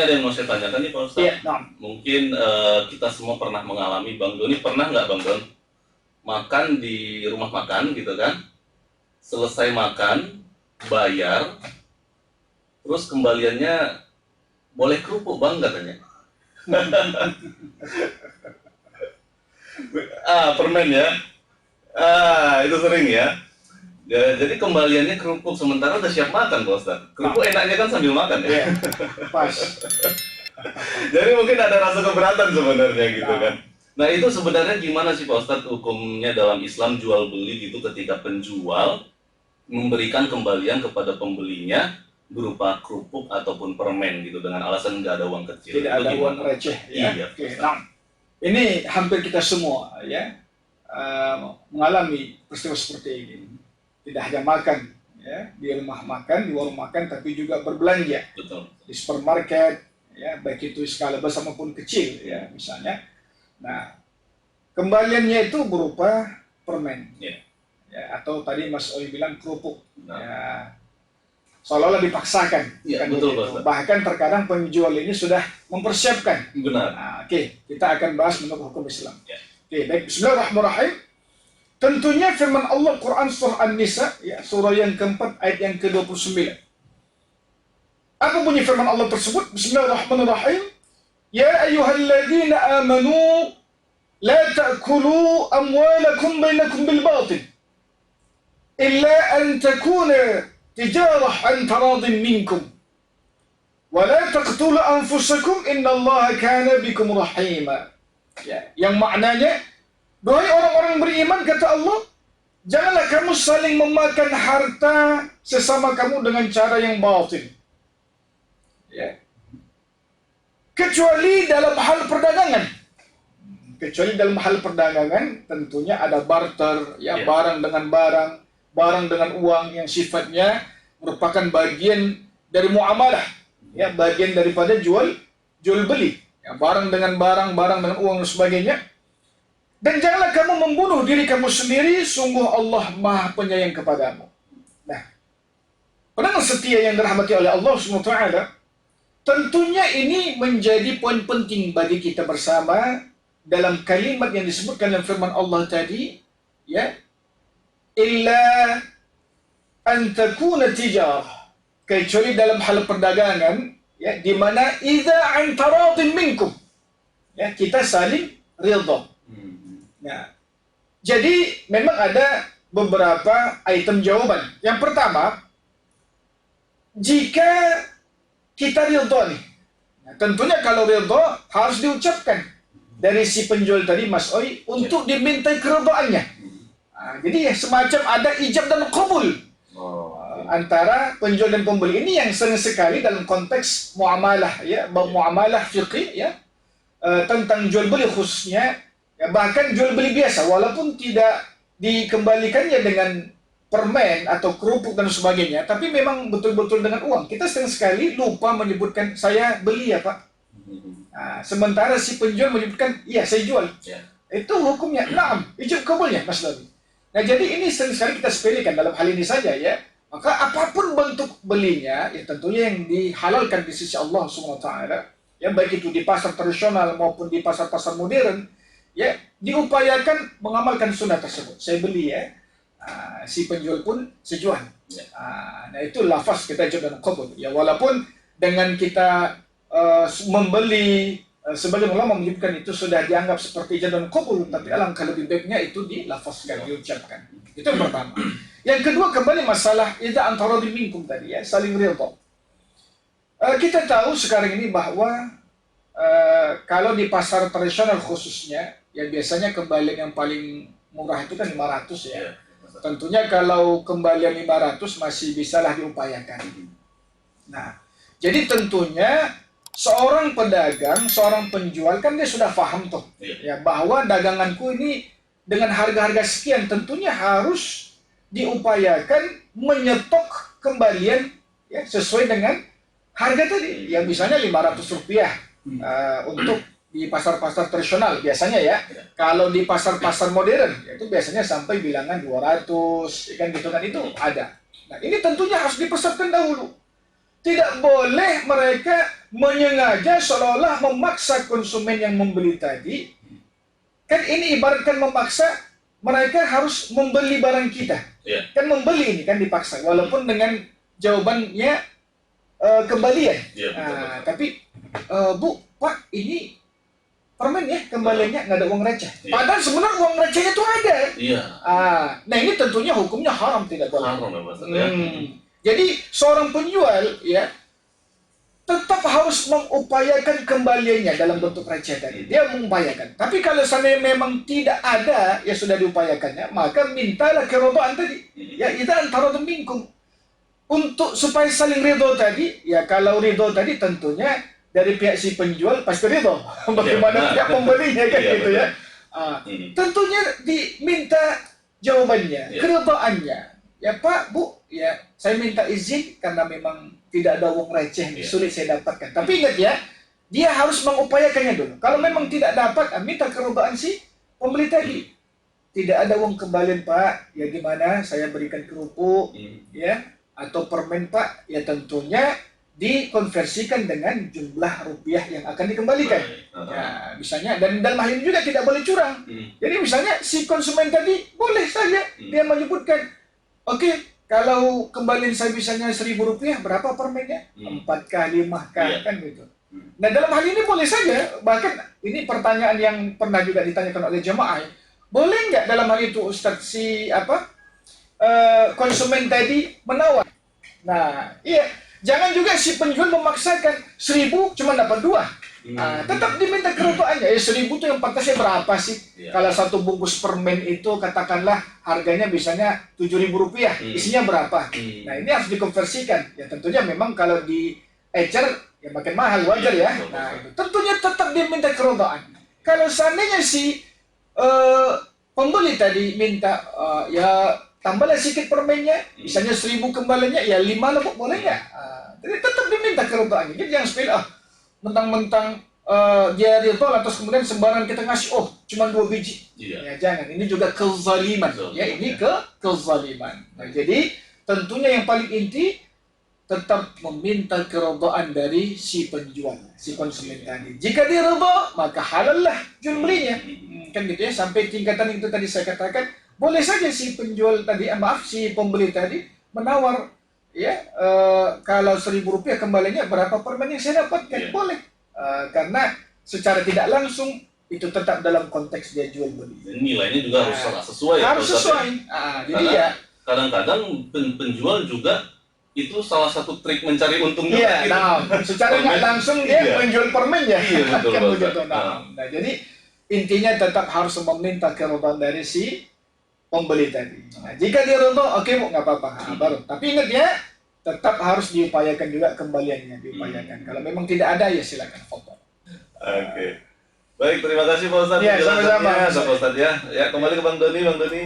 ada yang mau saya tanyakan nih Pak Ustadz. Iya, nah. Mungkin kita semua pernah mengalami, Bang Doni pernah nggak Bang Don makan di rumah makan gitu kan, selesai makan bayar, terus kembaliannya boleh kerupuk Bang katanya. Permen ya. Itu sering ya. Ya, jadi kembaliannya kerupuk, sementara udah siap makan Pak Ustadz. Kerupuk enaknya kan sambil makan ya. Pas. Jadi mungkin ada rasa keberatan sebenarnya gitu kan. Nah itu sebenarnya gimana sih Pak Ustadz hukumnya dalam Islam jual beli gitu, ketika penjual memberikan kembalian kepada pembelinya berupa kerupuk ataupun permen gitu dengan alasan nggak ada uang kecil. Tidak ada uang receh ya. Iya. Nah, ini hampir kita semua ya mengalami peristiwa seperti ini. Tidak hanya makan ya di rumah makan, di warung makan, tapi juga berbelanja. Betul. Di supermarket ya, baik itu skala besar maupun kecil ya misalnya. Nah, kembaliannya itu berupa permen ya, atau tadi Mas Oi bilang kerupuk. Ya, seolah-olah dipaksakan. Ya, kan betul, begitu. Bahkan terkadang penjual ini sudah mempersiapkan. Benar. Nah, Oke, kita akan bahas menurut hukum Islam. Ya. Oke, baik. Bismillahirrahmanirrahim. Tentunya firman Allah Quran surah An-Nisa ya, surah yang keempat ayat yang ke-29. Apa bunyi firman Allah tersebut? Bismillahirrahmanirrahim. Ya ayyuhalladzina amanu la ta'kulu amwalakum bainakum bil batil illa an takuna tijarah an taradin minkum wa la taqtulu anfusakum innallaha kana bikum rahima. Ya, yang maknanya, wahai orang-orang beriman, kata Allah, janganlah kamu saling memakan harta sesama kamu dengan cara yang batil. Ya. Kecuali dalam hal perdagangan. Kecuali dalam hal perdagangan, tentunya ada barter, ya, barang dengan barang, barang dengan uang yang sifatnya merupakan bagian dari muamalah, ya, bagian daripada jual beli, ya, barang dengan barang, barang dengan uang dan sebagainya. Dan janganlah kamu membunuh diri kamu sendiri, sungguh Allah Maha Penyayang kepadamu. Nah, pendengar setia yang dirahmati oleh Allah SWT, tentunya ini menjadi poin penting bagi kita bersama dalam kalimat yang disebutkan dalam firman Allah tadi, ya, illa an takuna tijarah, kecuali dalam hal perdagangan, ya, di mana idza an taradin minkum, ya, kita saling ridha. Nah, jadi memang ada beberapa item jawaban. Yang pertama, jika kita ridha nih, nah, tentunya kalau ridha harus diucapkan dari si penjual tadi, Mas Oi, untuk dimintai keridhaannya. Nah, jadi semacam ada ijab dan qabul antara penjual dan pembeli. Ini yang sering sekali dalam konteks muamalah, ya, muamalah fiqih, ya, tentang jual beli khususnya, ya, bahkan jual beli biasa, walaupun tidak dikembalikannya dengan permen atau kerupuk dan sebagainya, tapi memang betul-betul dengan uang. Kita sering sekali lupa menyebutkan saya beli ya Pak. Nah, sementara si penjual menyebutkan iya saya jual. Itu hukumnya na'am, ijab kabulnya Mas Nabi. Nah, jadi ini sering sekali kita sepelekan dalam hal ini saja, ya. Maka apapun bentuk belinya, ya tentunya yang dihalalkan di sisi Allah SWT, ya, baik itu di pasar tradisional maupun di pasar-pasar modern, ya, diupayakan mengamalkan sunnah tersebut. Saya beli, ya, si penjual pun sejual. Nah, itu lafaz kita ijab dan qabul, ya, walaupun dengan kita membeli, sebagian ulama menyebutkan itu sudah dianggap seperti ijab dan qabul, tapi alangkah lebih baiknya itu dilafazkan, diucapkan. Itu yang pertama. Yang kedua, kembali masalah idza antara minkum tadi, ya, saling ridha. Kita tahu sekarang ini bahwa kalau di pasar tradisional khususnya, ya, biasanya kembalian yang paling murah itu kan 500, ya. Tentunya kalau kembalian 500 masih bisalah diupayakan. Nah, jadi tentunya seorang pedagang, seorang penjual kan dia sudah paham tuh, ya, bahwa daganganku ini dengan harga-harga sekian, tentunya harus diupayakan menyetok kembalian, ya, sesuai dengan harga tadi, yang misalnya Rp500 untuk di pasar-pasar tradisional biasanya, ya. Kalau di pasar-pasar modern, ya, itu biasanya sampai bilangan 200, kan gitu kan, itu ada. Nah, ini tentunya harus dipersiapkan dahulu. Tidak boleh mereka menyengaja seolah-olah memaksa konsumen yang membeli tadi. Kan ini ibaratkan memaksa mereka harus membeli barang kita. Iya. Kan membeli ini kan dipaksa, walaupun dengan jawabannya kembalian. Iya, betul. Tapi Bu, Pak, ini permen ya kembaliannya nggak ada uang receh. Iya. Padahal sebenarnya uang recehnya itu ada. Iya. Nah ini tentunya hukumnya haram, tidak boleh. Haram ya, Pak Ustadz, ya. Jadi seorang penjual ya tetap harus mengupayakan kembaliannya dalam bentuk receh tadi. Dia mengupayakan. Tapi kalau seandainya memang tidak ada yang sudah diupayakannya, maka mintalah keridhaan tadi. Ya, idza antaradum minkum. Untuk supaya saling ridho tadi, ya kalau ridho tadi tentunya dari pihak si penjual pasti ridho. Bagaimana pihak pembelinya kan Iya, gitu betul. ya. Tentunya diminta jawabannya, Iya. keridhaannya. Ya Pak, Bu, ya saya minta izin karena memang tidak ada uang receh, Iya. sulit saya dapatkan. Tapi ingat ya, dia harus mengupayakannya dulu. Kalau memang tidak dapat, minta keridhaan si pembeli tadi. Tidak ada uang kembalian Pak, ya gimana? Saya berikan kerupuk, ya atau permen Pak, ya tentunya dikonversikan dengan jumlah rupiah yang akan dikembalikan. Ya, misalnya, dan dalam hal ini juga tidak boleh curang. Jadi misalnya si konsumen tadi boleh saja dia menyebutkan, oke, kalau kembalian saya misalnya Rp1.000, berapa permennya? 4K, 5K, Iya. kan gitu. Nah dalam hal ini boleh saja, bahkan ini pertanyaan yang pernah juga ditanyakan oleh jemaah, boleh nggak dalam hal itu Ustadz si konsumen tadi menawar? Nah iya, jangan juga si penjual memaksakan 1.000 cuma dapat 2. Tetap diminta keridhaannya. 1.000 itu yang pantasnya berapa sih? Iya. Kalau satu bungkus permen itu katakanlah harganya biasanya Rp7.000, isinya berapa? Nah ini harus dikonversikan. Ya tentunya memang kalau di ecer ya makin mahal, wajar ya. Betul, Nah betul. itu tentunya tetap diminta keridhaan. Kalau seandainya si pembeli tadi minta ya tambahlah sedikit permennya, misalnya 1.000 kembaliannya, ya 5 lah Bu, boleh nggak? Jadi tetap diminta keridhaannya. Jadi jangan sepele, mentang-mentang dia ridho terus kemudian sembarangan kita ngasih, cuma 2 biji. Iya. Ya jangan, ini juga kezaliman. Betul. Ya ini kezaliman. Nah, jadi tentunya yang paling inti tetap meminta keridhaan dari si penjual, si konsumen tadi. Jika dia ridho, maka halal lah jual belinya. Kan gitu ya, sampai tingkatan itu tadi saya katakan, boleh saja si penjual tadi, si pembeli tadi menawar, ya kalau Rp1.000 kembalinya berapa permen yang saya dapatkan, Iya. boleh. Karena secara tidak langsung itu tetap dalam konteks dia jual beli. Dan nilainya juga harus sesuai ya, Harus Pak Ustadz, sesuai. ya. Jadi Karena ya, kadang-kadang penjual juga itu salah satu trik mencari untung juga. iya, gitu. nah, secara nggak Permen, langsung dia iya. menjual permennya. Iya, betul, Kan Pak begitu. Ustadz. Nah, jadi intinya tetap harus meminta keridhaan dari si pembeli tadi. Nah, jika dia ridho, oke Bu, nggak apa-apa. Baru. Tapi ingat ya, tetap harus diupayakan juga kembaliannya, diupayakan. Kalau memang tidak ada, ya silakan foto. Oke. Baik, terima kasih Pak Ustadz. Iya, penjelasannya, sama-sama. Pak Ustadz ya. Ya, kembali ke Bang Doni, Bang Doni.